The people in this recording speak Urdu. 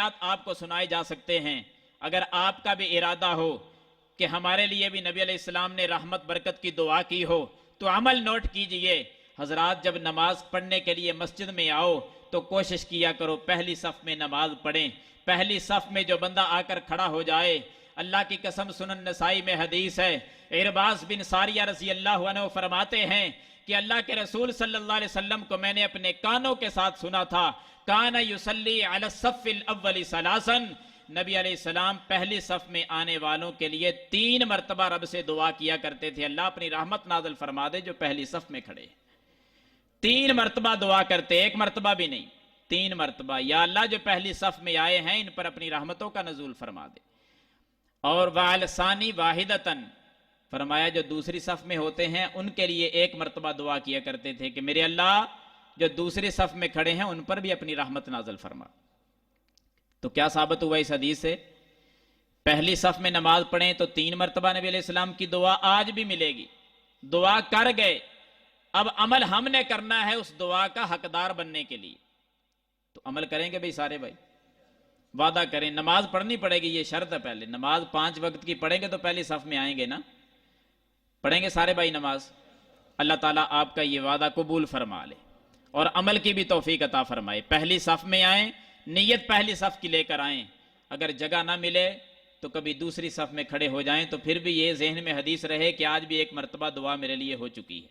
آپ کو سنائے جا سکتے ہیں۔ اگر آپ کا بھی ارادہ ہو کہ ہمارے لیے بھی نبی علیہ السلام نے رحمت برکت کی دعا کی ہو تو عمل نوٹ کیجئے۔ حضرات جب نماز پڑھنے کے لیے مسجد میں آؤ تو کوشش کیا کرو پہلی صف میں نماز پڑھیں۔ پہلی صف میں جو بندہ آ کر کھڑا ہو جائے، اللہ کی قسم سنن نسائی میں حدیث ہے، عرباض بن ساریہ رضی اللہ عنہ فرماتے ہیں کہ اللہ کے رسول صلی اللہ علیہ وسلم کو میں نے اپنے کانوں کے ساتھ سنا تھا، کان یصلی علی الصف الاول ثلاثا، نبی علیہ السلام پہلی صف میں آنے والوں کے لیے 3 مرتبہ رب سے دعا کیا کرتے تھے، اللہ اپنی رحمت نازل فرما دے جو پہلی صف میں کھڑے۔ 3 مرتبہ دعا کرتے، 1 مرتبہ بھی نہیں، 3 مرتبہ، یا اللہ جو پہلی صف میں آئے ہیں ان پر اپنی رحمتوں کا نزول فرما دے۔ اور وعلی ثانی واحدتن، فرمایا جو دوسری صف میں ہوتے ہیں ان کے لیے 1 مرتبہ دعا کیا کرتے تھے کہ میرے اللہ جو دوسری صف میں کھڑے ہیں ان پر بھی اپنی رحمت نازل فرما۔ تو کیا ثابت ہوا اس حدیث سے؟ پہلی صف میں نماز پڑھیں تو 3 مرتبہ نبی علیہ السلام کی دعا آج بھی ملے گی۔ دعا کر گئے، اب عمل ہم نے کرنا ہے اس دعا کا حقدار بننے کے لیے۔ تو عمل کریں گے بھئی سارے بھائی؟ وعدہ کریں، نماز پڑھنی پڑے گی، یہ شرط ہے پہلے، نماز 5 وقت کی پڑھیں گے تو پہلی صف میں آئیں گے نا، پڑھیں گے سارے بھائی نماز۔ اللہ تعالیٰ آپ کا یہ وعدہ قبول فرما لے اور عمل کی بھی توفیق عطا فرمائے۔ پہلی صف میں آئیں، نیت پہلی صف کی لے کر آئیں، اگر جگہ نہ ملے تو کبھی دوسری صف میں کھڑے ہو جائیں، تو پھر بھی یہ ذہن میں حدیث رہے کہ آج بھی 1 مرتبہ دعا میرے لیے ہو چکی ہے۔